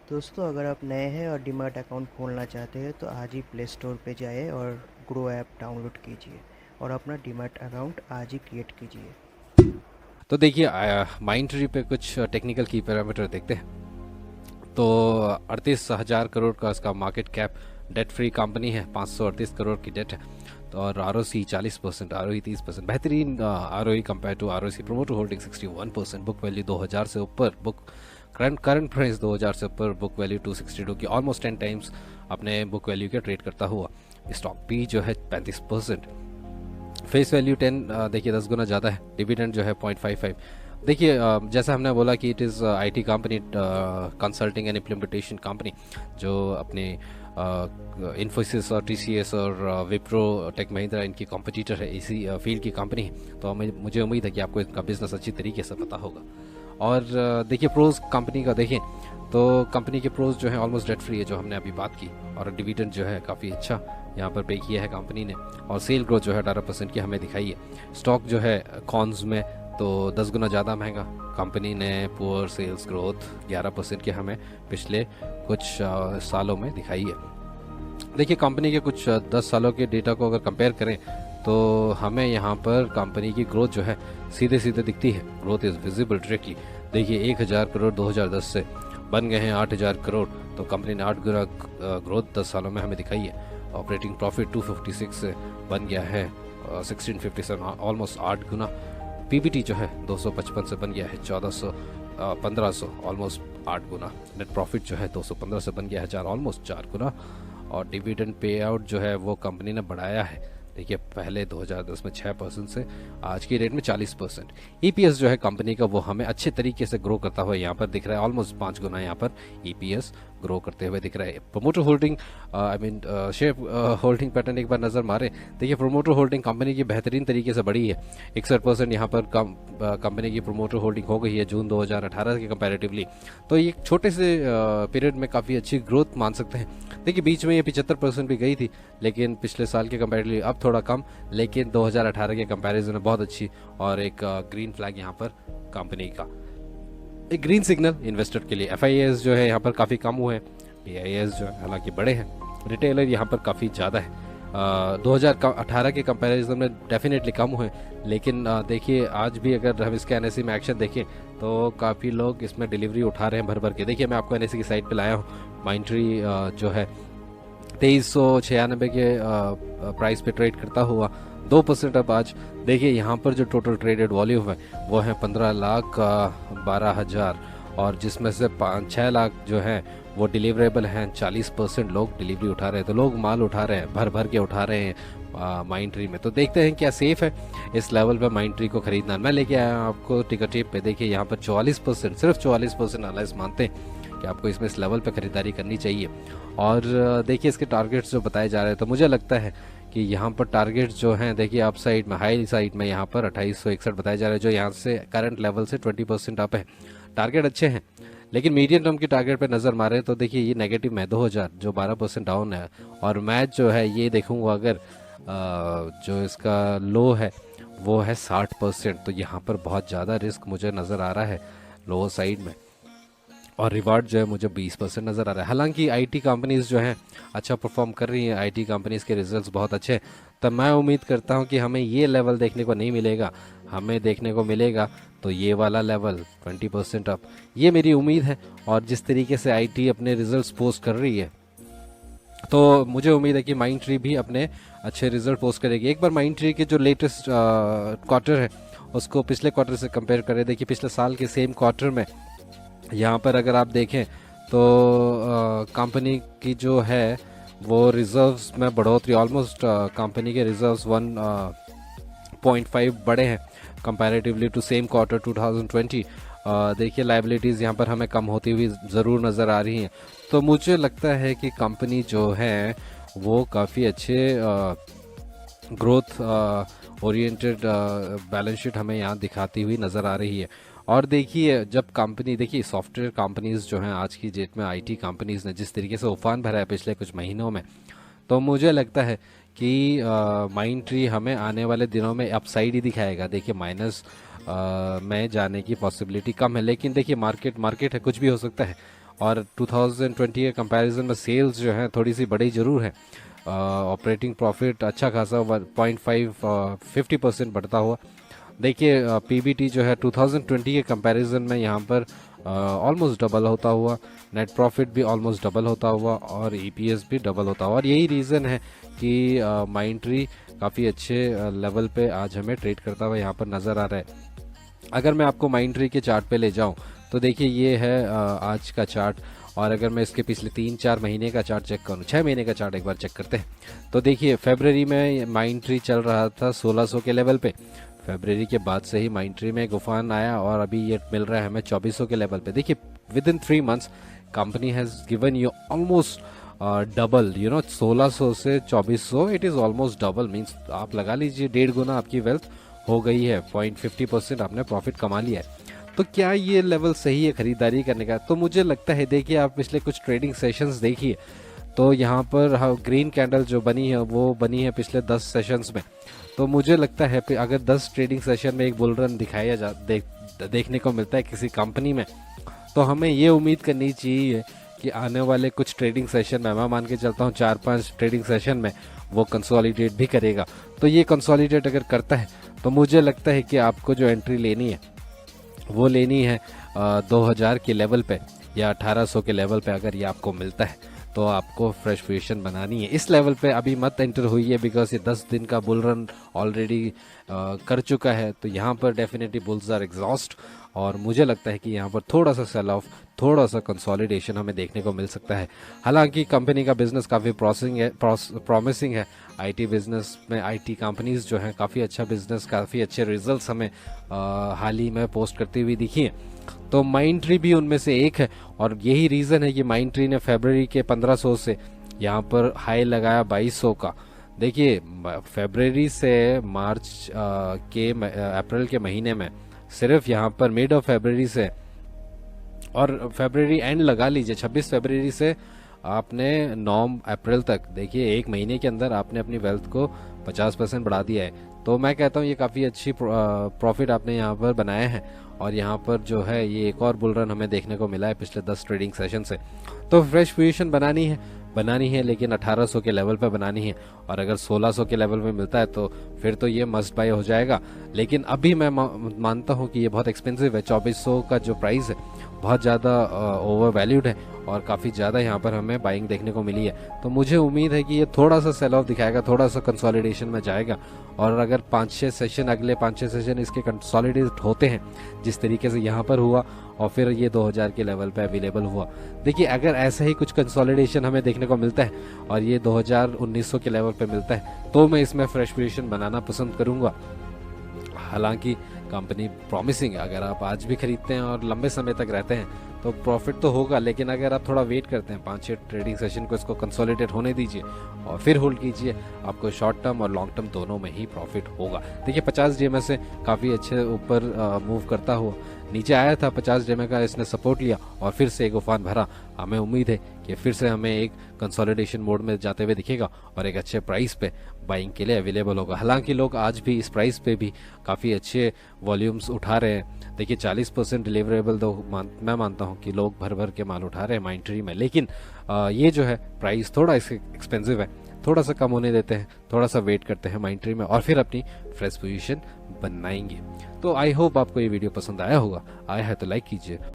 दोस्तों, अगर आप नए हैं और डीमैट अकाउंट खोलना चाहते हैं तो आज ही प्ले स्टोर पे जाइए और ग्रो ऐप डाउनलोड कीजिए और अपना डीमैट अकाउंट आज ही क्रिएट कीजिए। तो देखिए माइंड ट्री पे कुछ टेक्निकल की पैरामीटर देखते हैं। तो 38,000 करोड़ का इसका market cap, debt free company है, 538 करोड़ की डेट है। तो और are O C 40%, are O E 30%, बेहतरीन R O E compare to R O C. Promoter holding 61%, book value 2000 से ऊपर, बुक करंट प्राइस 2000 से ऊपर, बुक वैल्यू 262 की, ऑलमोस्ट 10 टाइम्स अपने बुक वैल्यू के ट्रेड करता हुआ। स्टॉक भी जो है 35%, फेस वैल्यू 10, देखिए 10 गुना ज़्यादा है। डिविडेंड जो है 0.55। देखिए जैसा हमने बोला कि it is IT company, consulting and implementation company, जो अपने इन्फोसिस और टीसीएस और विप्रो, टेक महिंद्रा इनकी कॉम्पिटिटर है, इसी फील्ड की कंपनी है। तो मुझे उम्मीद है कि आपको इनका बिजनेस अच्छी तरीके से पता होगा। और देखिए प्रोज कंपनी का देखें तो कंपनी के प्रोज जो है ऑलमोस्ट डेट फ्री है, जो हमने अभी बात की। और डिविडेंड जो है काफ़ी अच्छा यहाँ पर पे किया है कंपनी ने। और सेल ग्रोथ जो है 18% की हमें दिखाई है। स्टॉक जो है कॉन्स में तो 10 गुना ज़्यादा महंगा। कंपनी ने पुअर सेल्स ग्रोथ 11% की हमें पिछले कुछ सालों में दिखाई है। देखिए कंपनी के कुछ 10 सालों के डेटा को अगर कंपेयर करें तो हमें यहाँ पर कंपनी की ग्रोथ जो है सीधे सीधे दिखती है। Growth is visible directly. देखिए 1000 करोड़ 2010 से बन गए हैं 8000 करोड़। तो कंपनी ने 8 गुना ग्रोथ 10 सालों में हमें दिखाई है। ऑपरेटिंग प्रॉफिट 256 से बन गया है 1657, ऑलमोस्ट 8 गुना। पीबीटी जो है 255 से बन गया है 1500, ऑलमोस्ट 8 गुना। नेट प्रॉफिट जो है 215 से बन गया है 4, ऑलमोस्ट 4 गुना। और डिविडेंड पे आउट जो है वो कंपनी ने बढ़ाया है। देखिए पहले 2010 में 6% से आज की रेट में 40%। ईपीएस जो है कंपनी का वो हमें अच्छे तरीके से ग्रो करता हुआ यहाँ पर दिख रहा है, ऑलमोस्ट 5 गुना यहाँ पर ईपीएस ग्रो करते हुए दिख रहा है। Promoter holding, I mean share holding pattern एक बार नजर मारे। देखिए प्रोमोटर होल्डिंग कंपनी की बेहतरीन तरीके से बढ़ी है। 61% यहाँ पर कंपनी की प्रोमोटर होल्डिंग हो गई है जून 2018 के कंपैरेटिवली। तो ये एक छोटे से पीरियड में काफ़ी अच्छी ग्रोथ मान सकते हैं। देखिए बीच में ये 75% भी गई थी, लेकिन पिछले साल के कंपैरेटिवली अब थोड़ा कम, लेकिन 2018 के कंपैरिजन में बहुत अच्छी। और एक ग्रीन फ्लैग यहाँ पर कंपनी का, एक ग्रीन सिग्नल इन्वेस्टर के लिए। एफआईएस जो है यहाँ पर काफ़ी कम हुए हैं। डीआईएस जो है हालांकि बड़े हैं। रिटेलर यहाँ पर काफ़ी ज़्यादा है। 2018 के कंपैरिजन में डेफिनेटली कम हुए, लेकिन देखिए आज भी अगर हम इसके एनएससी में एक्शन देखें तो काफ़ी लोग इसमें डिलीवरी उठा रहे हैं भर भर के। देखिए मैं आपको एनएससी की साइट पे लाया हूँ। माइंट्री जो है 2396 के प्राइस पे ट्रेड करता हुआ 2% अब आज। देखिए यहाँ पर जो टोटल ट्रेडेड वॉल्यूम है वो है 15,12,000, और जिसमें से 5-6 लाख जो है वो डिलीवरेबल हैं। 40% लोग डिलीवरी उठा रहे हैं। तो लोग माल उठा रहे हैं, भर भर के उठा रहे हैं माइंड ट्री में। तो देखते हैं क्या सेफ है इस लेवल पे माइंड ट्री को खरीदना। मैं लेके आया हूँ आपको टिकट टिप पे। देखिए यहाँ पर 44%, सिर्फ 44% एनालिस्ट मानते हैं कि आपको इसमें इस लेवल पे खरीदारी करनी चाहिए। और देखिए इसके टारगेट्स जो बताए जा रहे हैं, तो मुझे लगता है कि यहाँ पर टारगेट्स जो हैं, देखिए अप साइड में, हाई साइड में यहाँ पर 2861 बताए जा रहे हैं, जो यहाँ से करंट लेवल से 20% अप है। टारगेट अच्छे हैं, लेकिन मीडियम टर्म की टारगेट पे नज़र मारे तो देखिए ये नेगेटिव में 2000 जो 12% डाउन है। और मैच जो है ये देखूंगा अगर जो इसका लो है वो है 60%। तो यहाँ पर बहुत ज़्यादा रिस्क मुझे नज़र आ रहा है लो साइड में। और रिवार्ड जो है मुझे 20% नज़र आ रहा है। हालांकि आईटी कंपनीज जो हैं अच्छा परफॉर्म कर रही हैं, आईटी कंपनीज के रिजल्ट्स बहुत अच्छे हैं। तब मैं उम्मीद करता हूं कि हमें ये लेवल देखने को नहीं मिलेगा, हमें देखने को मिलेगा तो ये वाला लेवल 20% अप, ये मेरी उम्मीद है। और जिस तरीके से आईटी अपने रिजल्ट्स पोस्ट कर रही है तो मुझे उम्मीद है कि माइंड ट्री भी अपने अच्छे रिजल्ट पोस्ट करेगी। एक बार माइंड ट्री के जो लेटेस्ट क्वार्टर है उसको पिछले क्वार्टर से कंपेयर करें। देखिए पिछले साल के सेम क्वार्टर में यहाँ पर अगर आप देखें तो कंपनी की जो है वो रिजर्व्स में बढ़ोतरी, ऑलमोस्ट कंपनी के रिजर्व्स 1.5 बढ़े हैं कंपैरेटिवली टू सेम क्वार्टर 2020। देखिए लाइबिलिटीज़ यहाँ पर हमें कम होती हुई ज़रूर नज़र आ रही हैं। तो मुझे लगता है कि कंपनी जो है वो काफ़ी अच्छे ग्रोथ ओरिएंटेड बैलेंस शीट हमें यहाँ दिखाती हुई नज़र आ रही है। और देखिए जब कंपनी, देखिए सॉफ्टवेयर कंपनीज जो हैं आज की डेट में, आईटी कंपनीज ने जिस तरीके से उफान भरा है पिछले कुछ महीनों में, तो मुझे लगता है कि माइंड ट्री हमें आने वाले दिनों में अपसाइड ही दिखाएगा। देखिए माइनस में जाने की पॉसिबिलिटी कम है, लेकिन देखिए मार्केट है, कुछ भी हो सकता है। और 2020 के कंपैरिजन में सेल्स जो है थोड़ी सी बड़ी ज़रूर है। ऑपरेटिंग प्रॉफिट अच्छा खासा 50% बढ़ता हुआ। देखिए पीबीटी जो है 2020 के कंपैरिजन में यहाँ पर ऑलमोस्ट डबल होता हुआ, नेट प्रॉफिट भी ऑलमोस्ट डबल होता हुआ और ईपीएस भी डबल होता हुआ। और यही रीज़न है कि माइंट्री काफ़ी अच्छे लेवल पे आज हमें ट्रेड करता हुआ यहाँ पर नज़र आ रहा है। अगर मैं आपको माइंट्री के चार्ट पे ले जाऊं तो देखिए ये है आज का चार्ट। और अगर मैं इसके पिछले 3-4 महीने का चार्ट चेक करूं, 6 महीने का चार्ट एक बार चेक करते हैं, तो देखिए फरवरी में माइंट्री चल रहा था 1600 के लेवल पे। फरवरी के बाद से ही माइंट्री में गुफान आया और अभी ये मिल रहा है हमें 2400 के लेवल पे। देखिए with in 3 months company has given you almost double, 1600 से 2400, it is almost double. Means आप लगा लीजिए 1.5 गुना आपकी वेल्थ हो गई है, 0.50% आपने प्रॉफिट कमा लिया है। तो क्या ये लेवल सही है खरीदारी करने का? तो मुझे लगता है, देखिए आप पिछले कुछ ट्रेडिंग सेशंस देखिए तो यहाँ पर ग्रीन कैंडल जो बनी है वो बनी है पिछले 10 सेशंस में। तो मुझे लगता है अगर 10 ट्रेडिंग सेशन में एक बुल रन दिखाया देखने को मिलता है किसी कंपनी में, तो हमें ये उम्मीद करनी चाहिए कि आने वाले कुछ ट्रेडिंग सेशन में, मैं मान के चलता हूँ 4-5 ट्रेडिंग सेशन में वो कंसोलिडेट भी करेगा। तो ये कंसोलिडेट अगर करता है तो मुझे लगता है कि आपको जो एंट्री लेनी है वो लेनी है 2000 के लेवल पे या 1800 के लेवल पे। अगर ये आपको मिलता है तो आपको फ्रेश पोजीशन बनानी है। इस लेवल पे अभी मत एंटर हुई है बिकॉज ये 10 दिन का बुल रन ऑलरेडी कर चुका है। तो यहाँ पर डेफिनेटली बुल्स आर एग्जॉस्ट और मुझे लगता है कि यहाँ पर थोड़ा सा सेल ऑफ, थोड़ा सा कंसोलिडेशन हमें देखने को मिल सकता है। हालांकि कंपनी का बिजनेस काफ़ी प्रॉमिसिंग है। आईटी बिजनेस में आईटी कंपनीज जो हैं काफ़ी अच्छा बिजनेस, काफ़ी अच्छे रिजल्ट्स हमें हाल ही में पोस्ट करती हुई दिखी हैं। तो माइंट्री भी उनमें से एक है और यही रीज़न है कि माइंट्री ने फरवरी के 1500 से यहाँ पर हाई लगाया 2200 का। देखिए फरवरी से मार्च के अप्रैल के महीने में सिर्फ यहाँ पर मिड ऑफ फरवरी से और फरवरी एंड लगा लीजिए 26 फरवरी से आपने 9 अप्रैल तक, देखिए एक महीने के अंदर आपने अपनी वेल्थ को 50% बढ़ा दिया है। तो मैं कहता हूँ ये काफ़ी अच्छी प्रॉफिट आपने यहाँ पर बनाया है और यहाँ पर जो है ये एक और बुल रन हमें देखने को मिला है पिछले 10 ट्रेडिंग सेशन से। तो फ्रेश पोजीशन बनानी है लेकिन 1800 के लेवल पे बनानी है और अगर 1600 के लेवल पे मिलता है तो फिर तो ये मस्ट बाय हो जाएगा। लेकिन अभी मैं मानता हूँ कि ये बहुत एक्सपेंसिव है। 2400 का जो प्राइस है बहुत ज़्यादा ओवर वैल्यूड है और काफ़ी ज़्यादा यहाँ पर हमें बाइंग देखने को मिली है। तो मुझे उम्मीद है कि ये थोड़ा सा सेल ऑफ दिखाएगा, थोड़ा सा कंसोलिडेशन में जाएगा और अगर 5-6 सेशन, अगले 5-6 सेशन इसके कंसोलिडेट होते हैं जिस तरीके से यहाँ पर हुआ और फिर ये 2000 के लेवल पे अवेलेबल हुआ, देखिए अगर ऐसा ही कुछ कंसोलिडेशन हमें देखने को मिलता है और ये 2000-1900 के लेवल पे मिलता है तो मैं इसमें फ्रेश पोजीशन बनाना पसंद करूँगा। हालांकि कंपनी प्रॉमिसिंग है, अगर आप आज भी खरीदते हैं और लंबे समय तक रहते हैं तो प्रॉफिट तो होगा। लेकिन अगर आप थोड़ा वेट करते हैं 5-6 ट्रेडिंग सेशन को, इसको कंसोलिडेट होने दीजिए और फिर होल्ड कीजिए, आपको शॉर्ट टर्म और लॉन्ग टर्म दोनों में ही प्रॉफिट होगा। देखिए 50 डीएमए से काफ़ी अच्छे ऊपर मूव करता हुआ नीचे आया था, 50 डीएमए का इसने सपोर्ट लिया और फिर से एक उफान भरा। हमें उम्मीद है कि फिर से हमें एक कंसोलिडेशन मोड में जाते हुए दिखेगा और एक अच्छे प्राइस पे बाइंग के लिए अवेलेबल होगा। हालांकि लोग आज भी इस प्राइस पे भी काफ़ी अच्छे वॉल्यूम्स उठा रहे हैं। देखिए 40% डिलीवरेबल तो मैं मानता हूं कि लोग भर भर के माल उठा रहे हैं माइंट्री में। लेकिन ये जो है प्राइस थोड़ा एक्सपेंसिव है, थोड़ा सा कम होने देते हैं, थोड़ा सा वेट करते हैं माइंट्री में और फिर अपनी फ्रेश पोजीशन बनाएंगे। तो आई होप आपको ये वीडियो पसंद आया होगा। आया है तो लाइक कीजिए।